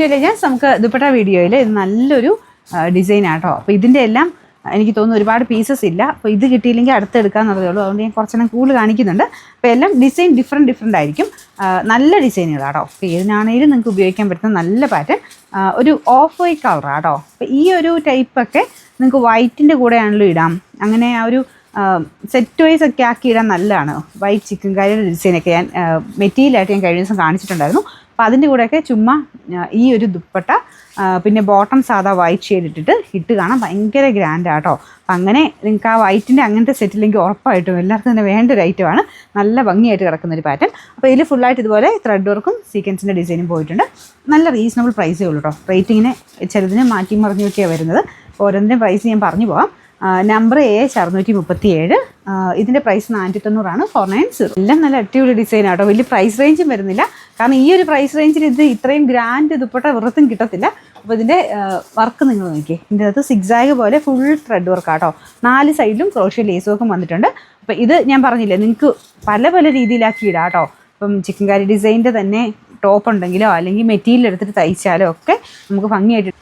ഞാൻ നമുക്ക് ദുപ്പട്ട വീഡിയോയിൽ ഇത് നല്ലൊരു ഡിസൈനാട്ടോ. അപ്പോൾ ഇതിൻ്റെ എല്ലാം എനിക്ക് തോന്നുന്നു ഒരുപാട് പീസസ് ഇല്ല. അപ്പോൾ ഇത് കിട്ടിയില്ലെങ്കിൽ അടുത്തെടുക്കാമെന്നുള്ളതേ ഉള്ളൂ. അതുകൊണ്ട് ഞാൻ കുറച്ചെണ്ണം കൂടുതൽ കാണിക്കുന്നുണ്ട്. അപ്പോൾ എല്ലാം ഡിസൈൻ ഡിഫറെൻ്റ് ആയിരിക്കും. നല്ല ഡിസൈനുകളാട്ടോ. അപ്പോൾ ഏതിനാണെങ്കിലും നിങ്ങൾക്ക് ഉപയോഗിക്കാൻ പറ്റുന്ന നല്ല പാറ്റേൺ. ഒരു ഓഫ് വൈറ്റ് കളറാട്ടോ. അപ്പോൾ ഈ ഒരു ടൈപ്പൊക്കെ നിങ്ങൾക്ക് വൈറ്റിൻ്റെ കൂടെയാണല്ലോ ഇടാം. അങ്ങനെ ആ ഒരു സെറ്റ് വൈസ് ഒക്കെ ആക്കി ഇടാൻ നല്ലതാണ്. വൈറ്റ് ചിക്കൻ കറിയുടെ ഡിസൈനൊക്കെ ഞാൻ മെറ്റീരിയലായിട്ട് ഞാൻ കഴിഞ്ഞ ദിവസം കാണിച്ചിട്ടുണ്ടായിരുന്നു. അപ്പോൾ അതിൻ്റെ കൂടെയൊക്കെ ചുമ്മാ ഈ ഒരു ദുപ്പട്ട പിന്നെ ബോട്ടം സാധാ വൈറ്റ് ഷെയ്ഡ് ഇട്ട് കാണാൻ ഭയങ്കര ഗ്രാൻഡാട്ടോ. അപ്പം അങ്ങനെ നിങ്ങൾക്ക് ആ വൈറ്റിൻ്റെ അങ്ങനത്തെ സെറ്റില്ലെങ്കിൽ ഉറപ്പായിട്ടും എല്ലാവർക്കും തന്നെ വേണ്ട ഒരു ഐറ്റമാണ്. നല്ല ഭംഗിയായിട്ട് കിടക്കുന്നൊരു പാറ്റേൺ. അപ്പോൾ ഇതിൽ ഫുള്ളായിട്ട് ഇതുപോലെ ത്രെഡ് വർക്കും സീക്വൻസിൻ്റെ ഡിസൈനും പോയിട്ടുണ്ട്. നല്ല റീസണബിൾ പ്രൈസേ ഉള്ളൂ കേട്ടോ. റേറ്റിങ്ങിനെ ചിലതിനെ മാറ്റി മറിഞ്ഞൊക്കെയാണ് വരുന്നത്. ഓരോന്നിൻ്റെ പ്രൈസ് ഞാൻ പറഞ്ഞു പോകാം. Number AH637. ഇതിൻ്റെ പ്രൈസ് 490 490. എല്ലാം നല്ല അടിപൊളി ഡിസൈനാട്ടോ. വലിയ പ്രൈസ് റേഞ്ചും വരുന്നില്ല. കാരണം ഈ ഒരു പ്രൈസ് റേഞ്ചിൽ ഇത് ഇത്രയും ഗ്രാൻഡ് ദുപ്പട്ട വെറുത്തും കിട്ടത്തില്ല. അപ്പോൾ ഇതിൻ്റെ വർക്ക് നിങ്ങൾ നോക്കിയേ. ഇതിൻ്റെ അകത്ത് സിക്സാഗ് പോലെ ഫുൾ ത്രെഡ് വർക്കാട്ടോ. 4 സൈഡിലും ക്രോഷ്യ ലേസ് വർക്കും വന്നിട്ടുണ്ട്. അപ്പോൾ ഇത് ഞാൻ പറഞ്ഞില്ലേ, നിങ്ങൾക്ക് പല പല രീതിയിലാക്കി ഇടാം കേട്ടോ. ഇപ്പം ചിക്കൻ കറി ഡിസൈനിൻ്റെ തന്നെ ടോപ്പ് ഉണ്ടെങ്കിലോ അല്ലെങ്കിൽ മെറ്റീരിയൽ എടുത്തിട്ട് തയ്ച്ചാലോ ഒക്കെ നമുക്ക് ഭംഗിയായിട്ട്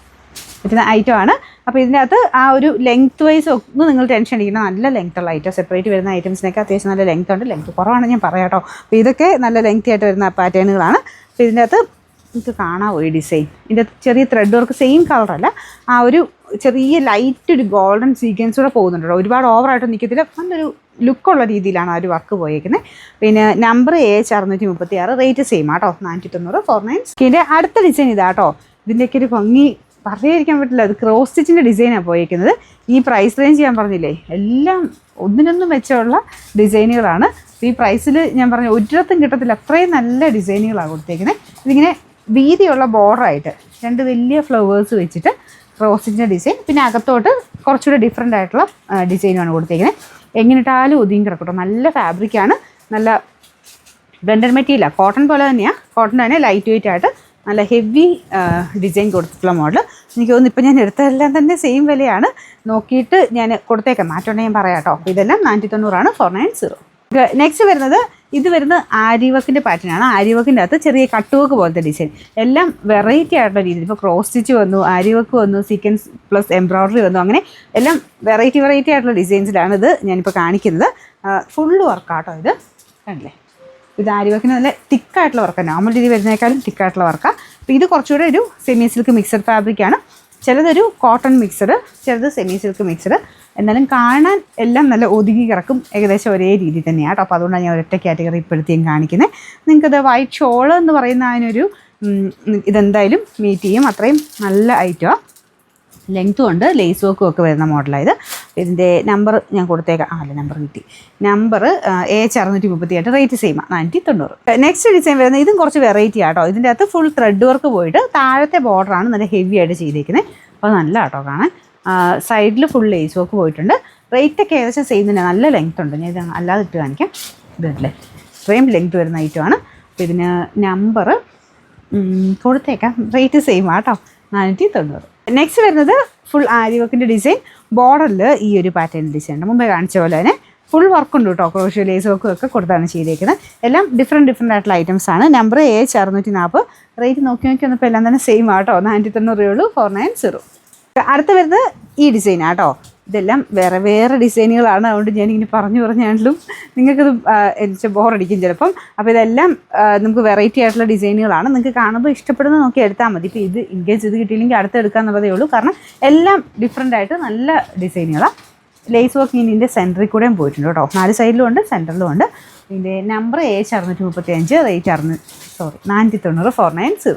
പറ്റുന്ന ഐറ്റമാണ്. അപ്പോൾ ഇതിൻ്റെ അകത്ത് ആ ഒരു ലെങ്ത് വൈസ് ഒന്നും നിങ്ങൾ ടെൻഷൻ അടിക്കണം. നല്ല ലെങ്ത്തുള്ള ഐറ്റം. സെപ്പറേറ്റ് വരുന്ന ഐറ്റംസിനൊക്കെ അത്യാവശ്യം നല്ല ലെങ്ത് ഉണ്ട്. ലെങ്ത് കുറവാണ് ഞാൻ പറയാം കേട്ടോ. അപ്പോൾ ഇതൊക്കെ നല്ല ലെങ്തി ആയിട്ട് വരുന്ന പാറ്റേണുകളാണ്. അപ്പോൾ ഇതിൻ്റെ അകത്ത് നിങ്ങൾക്ക് കാണാമോ ഈ ഡിസൈൻ? ഇതിൻ്റെ ചെറിയ ത്രെഡ് വർക്ക് സെയിം കളറല്ല, ആ ഒരു ചെറിയ ലൈറ്റ് ഒരു ഗോൾഡൻ സീക്വൻസ് കൂടെ പോകുന്നുണ്ടോ. ഒരുപാട് ഓവറായിട്ട് നിൽക്കത്തില്ല. നല്ലൊരു ലുക്കുള്ള രീതിയിലാണ് ആ ഒരു വർക്ക് പോയേക്കുന്നത്. പിന്നെ നമ്പർ AH636. റേറ്റ് സെയിം ആട്ടോ. 490 490. ഇതിൻ്റെ അടുത്ത ഡിസൈൻ ഇതാട്ടോ. ഇതിൻ്റെയൊക്കെ ഒരു ഭംഗി പറയാതിരിക്കാൻ പറ്റില്ല. അത് ക്രോസ് സ്റ്റിച്ചിൻ്റെ ഡിസൈനാണ് പോയിരിക്കുന്നത്. ഈ പ്രൈസ് റേഞ്ച് ഞാൻ പറഞ്ഞില്ലേ, എല്ലാം ഒന്നിനൊന്നും മെച്ചമുള്ള ഡിസൈനുകളാണ്. ഈ പ്രൈസിൽ ഞാൻ പറഞ്ഞു ഒരിടത്തും കിട്ടത്തില്ല. അത്രയും നല്ല ഡിസൈനുകളാണ് കൊടുത്തേക്കുന്നത്. ഇതിങ്ങനെ വീതിയുള്ള ബോർഡറായിട്ട് 2 വലിയ ഫ്ലവേഴ്സ് വെച്ചിട്ട് ക്രോസ് സ്റ്റിച്ചിൻ്റെ ഡിസൈൻ. പിന്നെ അകത്തോട്ട് കുറച്ചുകൂടെ ഡിഫറെൻ്റ് ആയിട്ടുള്ള ഡിസൈനുമാണ് കൊടുത്തേക്കുന്നത്. എങ്ങനെ ഇട്ടാലും ഒതുങ്ങി കിടക്കട്ടോ. നല്ല ഫാബ്രിക്കാണ്. നല്ല ബ്ലെൻഡഡ് മെറ്റീരിയലാണ്. കോട്ടൺ പോലെ തന്നെയാണ്. കോട്ടൺ തന്നെ ലൈറ്റ് വെയിറ്റ് ആയിട്ട് നല്ല ഹെവി ഡിസൈൻ കൊടുത്തിട്ടുള്ള മോഡൽ. എനിക്ക് തോന്നുന്നു ഇപ്പം ഞാൻ എടുത്തതെല്ലാം തന്നെ സെയിം വിലയാണ്. നോക്കിയിട്ട് ഞാൻ കൊടുത്തേക്കാം. മാറ്റമുണ്ടെങ്കിൽ ഞാൻ പറയാം കേട്ടോ. ഇതെല്ലാം 490 490. നെക്സ്റ്റ് വരുന്നത് ഇത് വരുന്നത് ആര്യവർക്കിൻ്റെ പാറ്റേണാണ്. ആര്യവർക്കിൻ്റെ അകത്ത് ചെറിയ കട്ടുവർക്ക് പോലത്തെ ഡിസൈൻ. എല്ലാം വെറൈറ്റി ആയിട്ടുള്ള രീതിയിൽ. ഇപ്പോൾ ക്രോസ് സ്റ്റിച്ച് വന്നു, ആര്യവർക്ക് വന്നു, സീക്വൻസ് പ്ലസ് എംബ്രോയ്ഡറി വന്നു. അങ്ങനെ എല്ലാം വെറൈറ്റി ആയിട്ടുള്ള ഡിസൈൻസിലാണ് ഇത് ഞാനിപ്പോൾ കാണിക്കുന്നത്. ഫുള്ള് വർക്കാട്ടോ ഇത്. കണ്ടില്ലേ? ഇത് ആര്യവർക്കിന് നല്ല തിക്കായിട്ടുള്ള വർക്കാണ്. നോർമൽ രീതി വരുന്നതിനേക്കാളും തിക്കായിട്ടുള്ള വർക്കാണ്. അപ്പോൾ ഇത് കുറച്ചുകൂടെ ഒരു സെമി സിൽക്ക് മിക്സഡ് ഫാബ്രിക്കാണ്. ചിലതൊരു കോട്ടൺ മിക്സഡ്, ചിലത് സെമി സിൽക്ക് മിക്സഡ്. എന്നാലും കാണാൻ എല്ലാം നല്ല ഒതുങ്ങി കിടക്കും. ഏകദേശം ഒരേ രീതി തന്നെയാണ്. അപ്പോൾ അതുകൊണ്ടാണ് ഞാൻ ഒരൊറ്റ കാറ്റഗറി ഇപ്പോഴത്തേക്കും കാണിക്കുന്നത്. നിങ്ങൾക്കത് വൈറ്റ് ഷോൾ എന്ന് പറയുന്ന അതിനൊരു ഇതെന്തായാലും മീറ്റ് ചെയ്യും. അത്രയും നല്ല ഐറ്റമാണ്. ലെങ്ത്തും ഉണ്ട്, ലേസ് വർക്കും ഒക്കെ വരുന്ന മോഡലായത്. ഇതിൻ്റെ നമ്പർ ഞാൻ കൊടുത്തേക്കാം. അല്ല, നമ്പർ കിട്ടി. Number AH638. Rate same 490. Next design വരുന്നത് ഇതും കുറച്ച് വെറൈറ്റി ആട്ടോ. ഇതിൻ്റെ അകത്ത് ഫുൾ ത്രെഡ് വർക്ക് പോയിട്ട് താഴത്തെ ബോർഡറാണ് നല്ല ഹെവി ആയിട്ട് ചെയ്തേക്കുന്നത്. അപ്പോൾ നല്ല ആട്ടോ കാണാൻ. സൈഡിൽ ഫുൾ ലേസ് വർക്ക് പോയിട്ടുണ്ട്. റേറ്റൊക്കെ ഏകദേശം സെയിം തന്നെ. നല്ല ലെങ്ത് ഉണ്ട്. ഞാൻ ഇത് അല്ലാതെ ഇട്ട് കാണിക്കാം. ഇതല്ലേ, ഇത്രയും ലെങ്ത് വരുന്ന ഐറ്റമാണ്. അപ്പോൾ ഇതിന് നമ്പർ കൊടുത്തേക്കാം. റേറ്റ് സെയിം ആട്ടോ, 490. നെക്സ്റ്റ് വരുന്നത് ഫുൾ ആര്യവർക്കിൻ്റെ ഡിസൈൻ. ബോർഡറിൽ ഈ ഒരു പാറ്റേൺ ഡിസൈൻ ഉണ്ട്. മുമ്പേ കാണിച്ച പോലെ തന്നെ ഫുൾ വർക്കുണ്ട് കേട്ടോ. ക്രോഷ്യ ലേസ് വർക്കും ഒക്കെ കൊടുത്താണ് ചെയ്തേക്കുന്നത്. എല്ലാം ഡിഫറെൻ്റ് ആയിട്ടുള്ള ഐറ്റംസ് ആണ്. Number AH640. റേറ്റ് നോക്കി വന്നപ്പോൾ എല്ലാം തന്നെ സെയിം ആട്ടോ. 490 490. അടുത്ത് വരുന്നത് ഈ ഡിസൈൻ ആട്ടോ. ഇതെല്ലാം വേറെ ഡിസൈനുകളാണ്. അതുകൊണ്ട് ഞാനിങ്ങനെ പറഞ്ഞാലും നിങ്ങൾക്കത് ബോറടിക്കും ചിലപ്പം. അപ്പോൾ ഇതെല്ലാം നമുക്ക് വെറൈറ്റി ആയിട്ടുള്ള ഡിസൈനുകളാണ്. നിങ്ങൾക്ക് കാണുമ്പോൾ ഇഷ്ടപ്പെടുന്നത് നോക്കി എടുത്താൽ മതി. ഇപ്പോൾ ഇത് ഇൻകേസ് ഇത് കിട്ടിയില്ലെങ്കിൽ അടുത്ത് എടുക്കാമെന്നുള്ളതേ ഉള്ളൂ. കാരണം എല്ലാം ഡിഫറെൻ്റ് ആയിട്ട് നല്ല ഡിസൈനുകളാണ്. ലേസ് വർക്ക് ഇതിൻ്റെ സെൻറ്ററിൽ കൂടെയും പോയിട്ടുണ്ട് കേട്ടോ. 4 സൈഡിലും ഉണ്ട്, സെൻറ്ററിലും ഉണ്ട്. ഇതിൻ്റെ നമ്പർ AH635. റേറ്റ് 490 490.